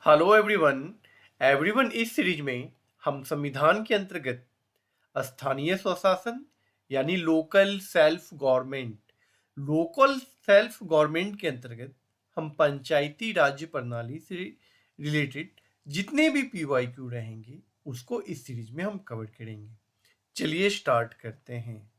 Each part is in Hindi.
Hello everyone. एवरीवन इस सीरीज में हम संविधान के अंतर्गत स्थानीय स्वशासन यानी लोकल सेल्फ गवर्नमेंट के अंतर्गत हम पंचायती राज्य प्रणाली से रिलेटेड जितने भी पीवाईक्यू रहेंगे उसको इस सीरीज में हम कवर करेंगे। चलिए स्टार्ट करते हैं।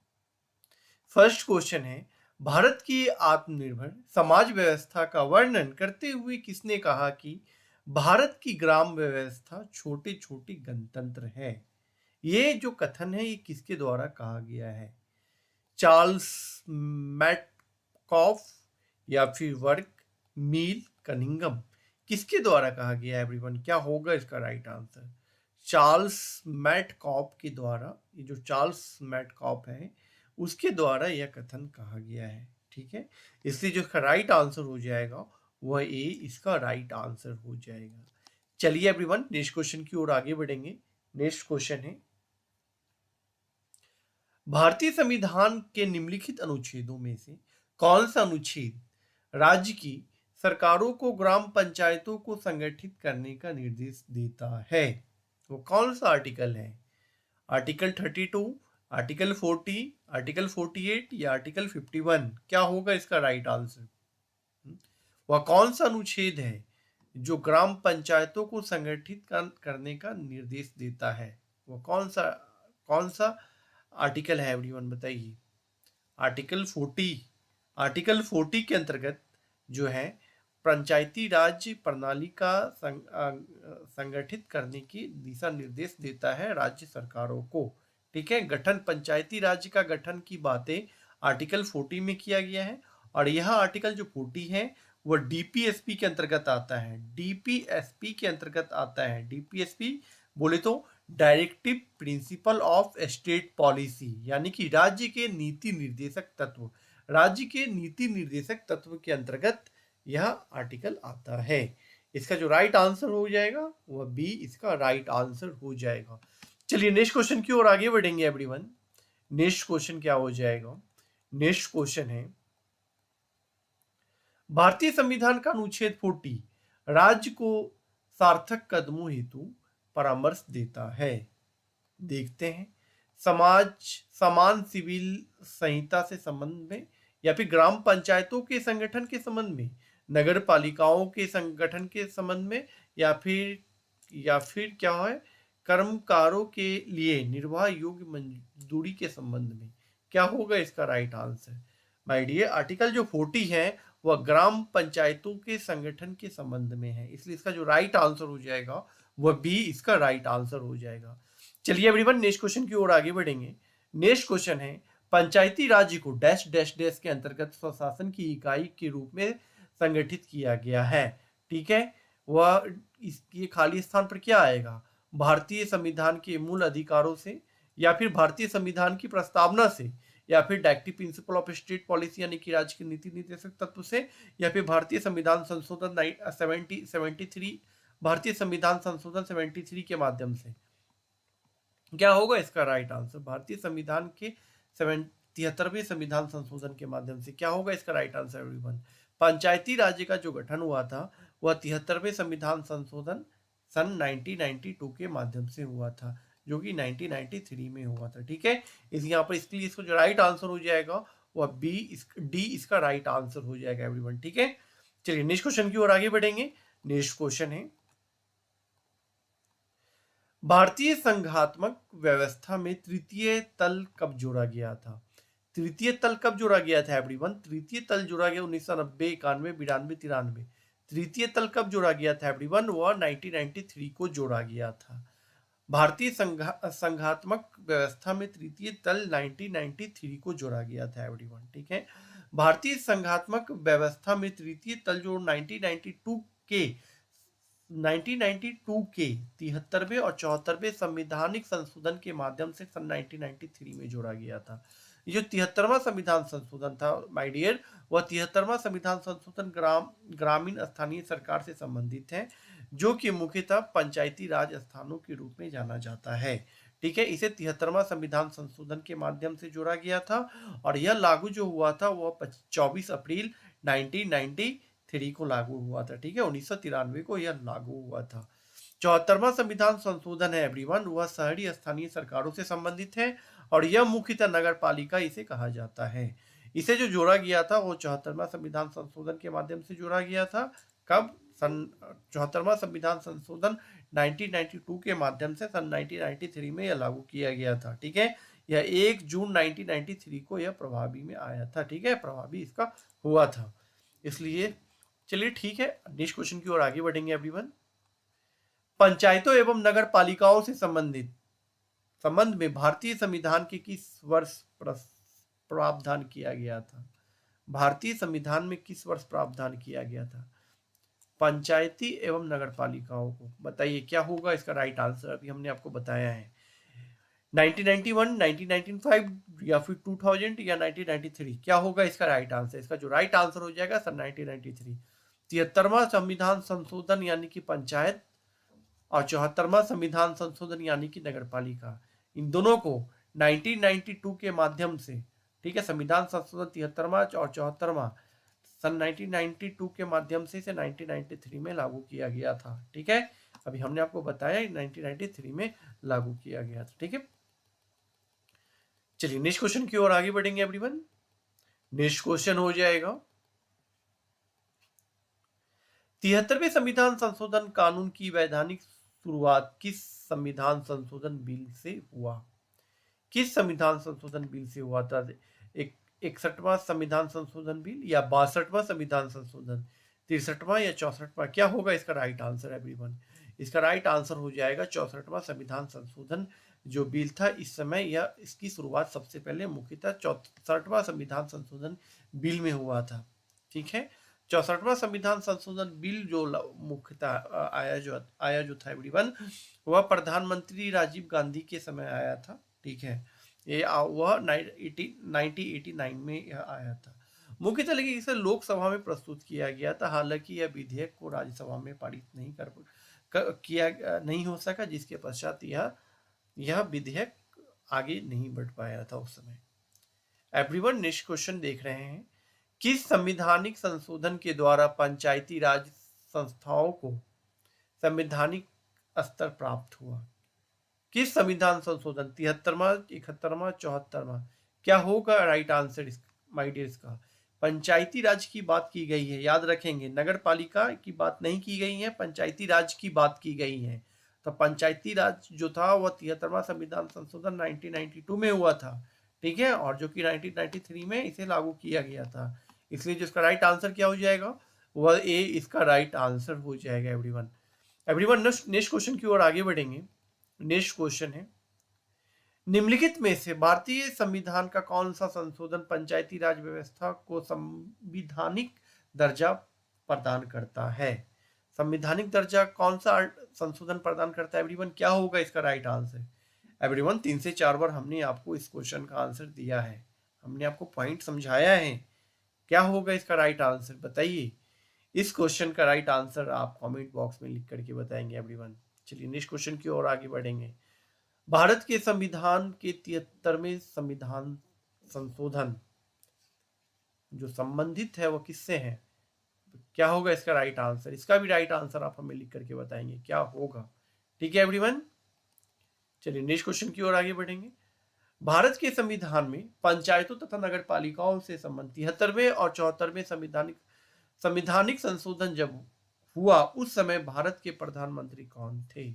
फर्स्ट क्वेश्चन है, भारत की आत्मनिर्भर समाज व्यवस्था का वर्णन करते हुए किसने कहा कि भारत की ग्राम व्यवस्था छोटे छोटे गणतंत्र है? ये जो कथन है ये किसके द्वारा कहा गया है? चार्ल्स मैटकॉफ या फिर वर्क मील कनिंगम? किसके द्वारा कहा गया है एवरीवन? क्या होगा इसका राइट आंसर? चार्ल्स मैटकॉफ के द्वारा। ये जो चार्ल्स मैटकॉफ है उसके द्वारा यह कथन कहा गया है। ठीक है, इसलिए जो इसका राइट आंसर हो जाएगा वह ए इसका राइट आंसर हो जाएगा। चलिए एवरीवन नेक्स्ट क्वेश्चन की ओर आगे बढ़ेंगे। नेक्स्ट क्वेश्चन है, भारतीय संविधान के निम्नलिखित अनुच्छेदों में से कौन सा अनुच्छेद राज्य की सरकारों को ग्राम पंचायतों को संगठित करने का निर्देश देता है? वो कौन सा आर्टिकल है? आर्टिकल 32, आर्टिकल 40, आर्टिकल 48 या आर्टिकल 51? क्या होगा इसका राइट आंसर? वह कौन सा अनुच्छेद है जो ग्राम पंचायतों को संगठित करने का निर्देश देता है? वो कौन सा आर्टिकल है एवरीवन बताइए? आर्टिकल 40। आर्टिकल 40 के अंतर्गत जो है पंचायती राज प्रणाली का संगठित करने की दिशा निर्देश देता है राज्य सरकारों को। ठीक है, गठन पंचायती राज्य का गठन की बातें आर्टिकल 40 में किया गया है और यह आर्टिकल जो 40 है वह डीपीएसपी के अंतर्गत आता है। डीपीएसपी के अंतर्गत आता है। डीपीएसपी बोले तो directive principle of state policy, यानी कि राज्य के नीति निर्देशक तत्व। राज्य के नीति निर्देशक तत्व के अंतर्गत यह आर्टिकल आता है। इसका जो राइट आंसर हो जाएगा वह बी इसका राइट आंसर हो जाएगा। चलिए नेक्स्ट क्वेश्चन की ओर आगे बढ़ेंगे एवरीवन। नेक्स्ट क्वेश्चन क्या हो जाएगा? नेक्स्ट क्वेश्चन है, भारतीय संविधान का अनुच्छेद 40 राज्य को सार्थक कदमों हेतु परामर्श देता है। देखते हैं, समाज समान सिविल संहिता से संबंध में या फिर ग्राम पंचायतों के संगठन के संबंध में, नगर पालिकाओं के संगठन के संबंध में या फिर क्या है कर्मकारों के लिए निर्वाह योग्य मजदूरी के संबंध में? क्या होगा इसका right answer? My dear, article जो 40 है वह ग्राम पंचायतों के संगठन के संबंध में है, इसलिए इसका जो राइट आंसर हो जाएगा वह बी इसका राइट आंसर हो जाएगा। चलिए एवरीवन नेक्स्ट क्वेश्चन की ओर आगे बढ़ेंगे। नेक्स्ट क्वेश्चन है, पंचायती राज्य को डैश डैश डैश के अंतर्गत स्वशासन की इकाई के रूप में संगठित किया गया है। ठीक है, वह इसके खाली स्थान पर क्या आएगा? भारतीय संविधान के मूल अधिकारों से या फिर भारतीय संविधान की प्रस्तावना से या फिर directive principle of state policy यानी कि राज्य के नीति निर्देशक तत्व से या फिर भारतीय संविधान संशोधन 73 भारतीय संविधान संशोधन 73 के माध्यम से? क्या होगा इसका राइट आंसर? भारतीय संविधान के 73वें संविधान संशोधन के माध्यम से। क्या होगा इसका राइट आंसर एवरीवन? पंचायती राज्य का जो गठन हुआ था वह 73वें संविधान संशोधन सन 1992 के माध्यम से हुआ था, जो कि 1993 में हुआ था। ठीक है, इस यहाँ पर इसके लिए इसको जो राइट आंसर हो जाएगा वह डी इसका राइट आंसर हो जाएगा एवरीवन। ठीक है, चलिए नेक्स्ट क्वेश्चन की ओर आगे बढ़ेंगे। नेक्स्ट क्वेश्चन है, भारतीय संघात्मक व्यवस्था में तृतीय तल कब जोड़ा गया था? तृतीय तल कब जोड़ा गया था एवरीवन? तृतीय तल जोड़ा गया 1990, 91, 92, 93। तृतीय तल कब जोड़ा गया था एवरीवन? वह 1993 को जोड़ा गया था। भारतीय संघात्मक व्यवस्था में तृतीय तल 1993 को जोड़ा गया था एवरीवन। ठीक है, भारतीय संघात्मक व्यवस्था में तृतीय तल जो 1992 के 73वें और 74वें संविधानिक संशोधन के माध्यम से सन 1993 में जोड़ा गया था। ये जो 73वां संविधान संशोधन था माय डियर, वह 73वां संविधान संशोधन ग्रामीण स्थानीय सरकार से संबंधित है, जो कि मुख्यतः पंचायती राज स्थानों के रूप में जाना जाता है। ठीक है, इसे 73वां संविधान संशोधन के माध्यम से जोड़ा गया था और यह लागू जो हुआ था वह 24 अप्रैल 1993 1993 को लागू हुआ था। ठीक है, 1993 को यह लागू हुआ था। 74वां संविधान संशोधन है एवरीवन, वह शहरी स्थानीय सरकारों से संबंधित है और यह मुख्यतः नगर पालिका इसे कहा जाता है। इसे जो जोड़ा गया था वो 74वां संविधान संशोधन के माध्यम से जोड़ा गया था। कब? सन 74वां संविधान संशोधन 1992 के माध्यम से सन 1993 में यह लागू किया गया था। ठीक है, यह 1 जून 1993 को यह प्रभावी में आया था। ठीक है, प्रभावी इसका हुआ था, इसलिए चलिए ठीक है, नेक्स्ट क्वेश्चन की ओर आगे बढ़ेंगे एवरीवन। पंचायतों एवं नगर पालिकाओं से संबंध में भारतीय संविधान के किस वर्ष प्रावधान किया गया था? भारतीय संविधान में किस वर्ष प्रावधान किया गया था पंचायती एवं नगर पालिकाओं को? बताइए क्या होगा इसका राइट आंसर? अभी हमने आपको बताया है 1991, 1995 या फिर 2000 या 1993। क्या होगा इसका राइट आंसर? इसका जो राइट आंसर हो जाएगा सर 1993। 73वां संविधान संशोधन यानी कि पंचायत और 74वां संविधान संशोधन यानी कि नगर पालिका, इन दोनों को 1992 के माध्यम से, ठीक है, संविधान संशोधन 73वां और 74वां सन 1992 के माध्यम से इसे 1993 में लागू किया गया था। ठीक है, अभी हमने आपको बताया 1993 में लागू किया गया था। ठीक है, चलिए नेक्स्ट क्वेश्चन की ओर आगे बढ़ेंगे एवरीवन। नेक्स्ट क्वेश्चन हो जाएगा 73वें संविधान संशोधन कानून की वैधानिक शुरुआत किस संविधान संशोधन बिल से हुआ? किस संविधान संशोधन बिल से हुआ था? 61वां संविधान संशोधन बिल या 62वां संविधान संशोधन, 63वां या 64वां? क्या होगा इसका राइट आंसर एवरीवन? इसका राइट आंसर हो जाएगा 64वां संविधान संशोधन जो बिल था। इस समय यह इसकी शुरुआत सबसे पहले मुख्यतः 64वां संविधान संशोधन बिल में हुआ था। ठीक है, 64वां संविधान संशोधन बिल जो मुख्यतः आया जो था एवरीवन, वह प्रधानमंत्री राजीव गांधी के समय आया था। ठीक है, ये वह 1989 में यह आया था मुख्यतः, लेकिन इसे लोकसभा में प्रस्तुत किया गया था। हालांकि यह विधेयक को राज्यसभा में पारित नहीं किया नहीं हो सका, जिसके पश्चात यह विधेयक आगे नहीं बढ़ पाया था उस समय। एवरीवन नेक्स्ट क्वेश्चन देख रहे हैं, किस संवैधानिक संशोधन के द्वारा पंचायती राज संस्थाओं को संवैधानिक स्तर प्राप्त हुआ? किस संविधान संशोधन? 73वां, 71वां, 74वां? क्या होगा राइट आंसर माय डियर इसका? पंचायती राज की बात की गई है, याद रखेंगे, नगर पालिका की बात नहीं की गई है, पंचायती राज की बात की गई है। तो पंचायती राज जो था वह 73वां संविधान संशोधन 1992 में हुआ था। ठीक है, और जो कि 1993 में इसे लागू किया गया था, इसलिए जिसका राइट आंसर क्या हो जाएगा? वह ए इसका राइट आंसर हो जाएगा एवरीवन। नेक्स्ट क्वेश्चन की ओर आगे बढ़ेंगे। नेक्स्ट क्वेश्चन है, निम्नलिखित में से भारतीय संविधान का कौन सा संशोधन पंचायती राज व्यवस्था को संविधानिक दर्जा प्रदान करता है? संविधानिक दर्जा कौन सा संशोधन प्रदान करता है एवरीवन? क्या होगा इसका राइट आंसर? एवरीवन 3 से 4 बार हमने आपको इस क्वेश्चन का आंसर दिया है, हमने आपको पॉइंट समझाया है। क्या होगा इसका राइट आंसर बताइए। इस क्वेश्चन का राइट आंसर आप कमेंट बॉक्स में लिख करके बताएंगे एवरीवन। चलिए नेक्स्ट क्वेश्चन की ओर आगे बढ़ेंगे। भारत के संविधान के 73वें संविधान संशोधन जो संबंधित है वो किससे है? क्या होगा इसका राइट आंसर? इसका भी राइट आंसर आप हमें लिख करके बताएंगे क्या होगा। ठीक है एवरीवन, चलिए नेक्स्ट क्वेश्चन की ओर आगे बढ़ेंगे। भारत के संविधान में पंचायतों तथा नगर पालिकाओं से संबंधित 73वें और 74वें संविधानिक संशोधन जब हुआ उस समय भारत के प्रधानमंत्री कौन थे?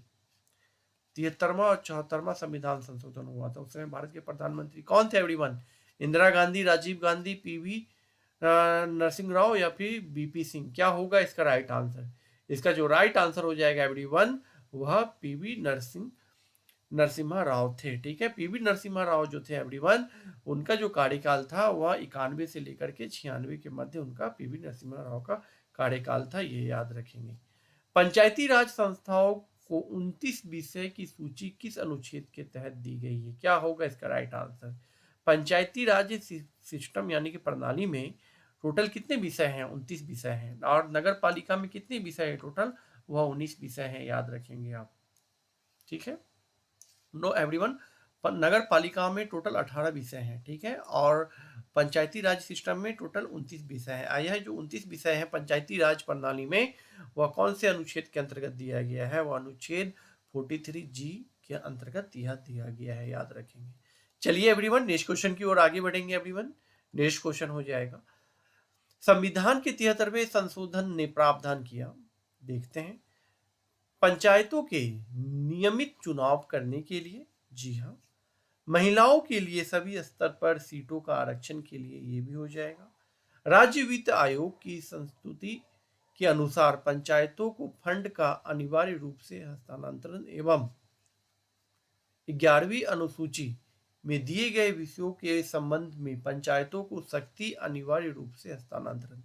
73वां और 74वां संविधान संशोधन हुआ था, उस समय भारत के प्रधानमंत्री कौन थे एवरीवन? इंदिरा गांधी, राजीव गांधी, पीवी नरसिंह राव या फिर बीपी सिंह? क्या होगा इसका राइट आंसर? इसका जो राइट आंसर हो जाएगा एवरीवन वह पीवी नरसिम्हा राव थे। ठीक है, पीवी नरसिम्हा राव जो थे एवरीवन, उनका जो कार्यकाल था वह 91 से लेकर के 96 के मध्य उनका पीवी नरसिम्हा राव का कार्यकाल था, ये याद रखेंगे। पंचायती राज संस्थाओं को 29 विषय की सूची किस अनुच्छेद के तहत दी गई है? क्या होगा इसका राइट आंसर? पंचायती राज सिस्टम यानी कि प्रणाली में टोटल कितने विषय हैं? 29 विषय हैं। और नगर पालिका में कितने विषय है टोटल? वह 19 विषय हैं, याद रखेंगे आप। ठीक है, नो एवरीवन, नगर पालिका में टोटल 18 विषय हैं, ठीक है, और पंचायती राज सिस्टम में टोटल 29 विषय हैं। आया जो 29 विषय हैं पंचायती राज प्रणाली में, वह कौन से अनुच्छेद के अंतर्गत दिया गया है? वह अनुच्छेद 43G के अंतर्गत यह दिया गया है, याद रखेंगे। चलिए एवरीवन नेक्स्ट क्वेश्चन की ओर आगे बढ़ेंगे। एवरीवन नेक्स्ट क्वेश्चन हो जाएगा, संविधान के 73वें संशोधन ने प्रावधान किया, देखते हैं, पंचायतों के नियमित चुनाव करने के लिए, जी हाँ, महिलाओं के लिए सभी स्तर पर सीटों का आरक्षण के लिए, ये भी हो जाएगा, राज्य वित्त आयोग की संस्तुति के अनुसार पंचायतों को फंड का अनिवार्य रूप से हस्तांतरण एवं 11वीं अनुसूची में दिए गए विषयों के संबंध में पंचायतों को शक्ति अनिवार्य रूप से हस्तांतरण।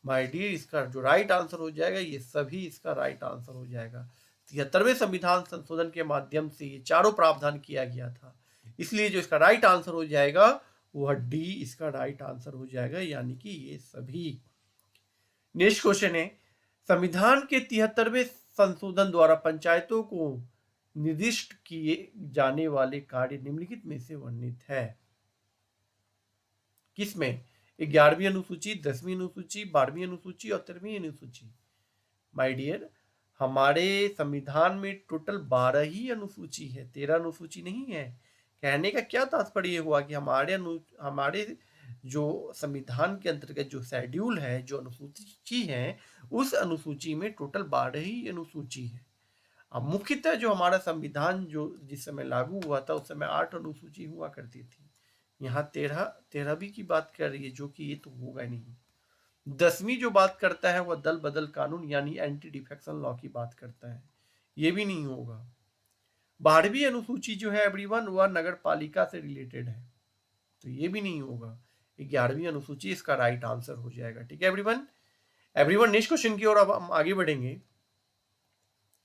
माय डियर, इसका जो राइट आंसर हो जाएगा, ये सभी इसका राइट आंसर हो जाएगा। 73वें संविधान संशोधन के माध्यम से ये चारों प्रावधान किया गया था, इसलिए जो इसका राइट आंसर हो जाएगा वह डी इसका राइट आंसर हो जाएगा, यानी कि ये सभी। नेक्स्ट क्वेश्चन है, संविधान के 73वें संशोधन द्वारा पंचायतों को निर्दिष्ट किए जाने वाले कार्य निम्नलिखित में से वर्णित है। किसमें? 11वीं अनुसूची, 10वीं अनुसूची, 12वीं अनुसूची और 13वीं अनुसूची। माय डियर, हमारे संविधान में टोटल 12 ही अनुसूची है, 13 अनुसूची नहीं है। कहने का क्या तात्पर्य हुआ कि हमारे जो संविधान के अंतर्गत जो शेड्यूल है, जो अनुसूची है, उस अनुसूची में टोटल 12 ही अनुसूची है। अब मुख्यतः जो हमारा संविधान जो जिस समय लागू हुआ था उस समय 8 अनुसूची हुआ करती थी, यहाँ 13वीं की बात कर रही है, जो कि ये तो होगा नहीं। 10वीं जो बात करता है वह दल बदल कानून यानी एंटी डिफेक्शन लॉ की बात करता है, ये भी नहीं होगा। 12वीं अनुसूची जो है एवरीवन, वह नगर पालिका से रिलेटेड है, तो ये भी नहीं होगा। 11वीं अनुसूची इसका राइट आंसर हो जाएगा, ठीक है एवरीवन। एवरीवन नेक्स्ट क्वेश्चन की ओर अब हम आगे बढ़ेंगे।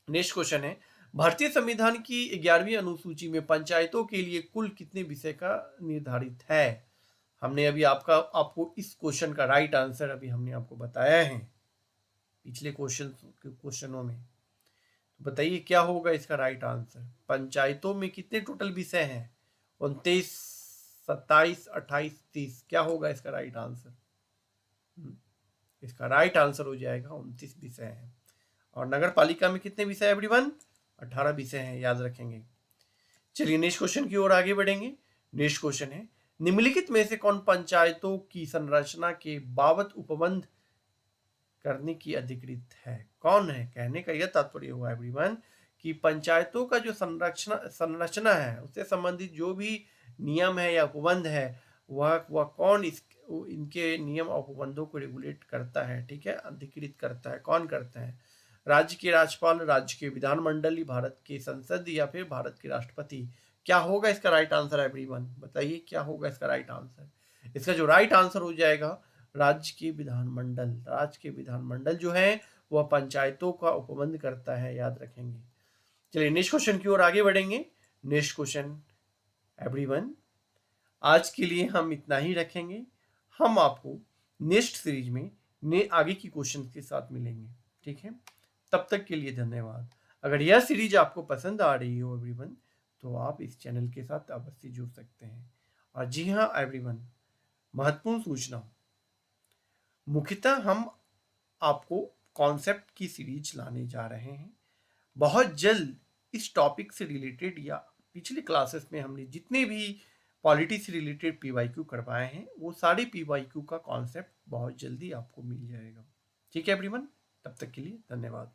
नेक्स्ट क्वेश्चन है, भारतीय संविधान की 11वीं अनुसूची में पंचायतों के लिए कुल कितने विषय का निर्धारित है? हमने अभी आपको इस क्वेश्चन का राइट आंसर अभी हमने आपको बताया है पिछले क्वेश्चनों में। तो बताइए क्या होगा इसका राइट आंसर? पंचायतों में कितने टोटल विषय हैं? 29, 27, 28, 30। क्या होगा इसका राइट आंसर? इसका राइट आंसर हो जाएगा 29 विषय हैं। और नगर पालिका में कितने विषय है एवरीवन? 18 विषय हैं, याद रखेंगे। चलिए नेक्स्ट क्वेश्चन की ओर आगे बढ़ेंगे। नेक्स्ट क्वेश्चन है, निम्नलिखित में से कौन पंचायतों की संरचना के बाबत उपबंध करने की अधिकृत है? कौन है? कहने का यह तात्पर्य हुआ एवरीवन कि पंचायतों का जो संरचना है उससे संबंधित जो भी नियम है या उपबंध है, वह कौन इनके नियम और उपबंधों को रेगुलेट करता है, ठीक है, अधिकृत करता है। कौन करता है? राज्य के राज्यपाल, राज्य के विधानमंडल, भारत के संसद या फिर भारत के राष्ट्रपति। क्या होगा इसका राइट आंसर एवरीवन? बताइए क्या होगा इसका राइट आंसर? इसका जो राइट आंसर हो जाएगा राज्य के विधानमंडल। राज्य के विधानमंडल जो है वह पंचायतों का उपबंध करता है, याद रखेंगे। चलिए नेक्स्ट क्वेश्चन की ओर आगे बढ़ेंगे। नेक्स्ट क्वेश्चन एवरीवन, आज के लिए हम इतना ही रखेंगे। हम आपको नेक्स्ट सीरीज में आगे की क्वेश्चन के साथ मिलेंगे, ठीक है। तब तक के लिए धन्यवाद। अगर यह सीरीज आपको पसंद आ रही हो एवरीवन, तो आप इस चैनल के साथ अवश्य जुड़ सकते हैं। और जी हाँ एवरीवन, महत्वपूर्ण सूचना, मुख्यतः हम आपको कॉन्सेप्ट की सीरीज लाने जा रहे हैं। बहुत जल्द इस टॉपिक से रिलेटेड या पिछले क्लासेस में हमने जितने भी पॉलिटी से रिलेटेड PYQ करवाए हैं, वो सारे PYQ का कॉन्सेप्ट बहुत जल्दी आपको मिल जाएगा, ठीक है एवरीवन। तब तक के लिए धन्यवाद।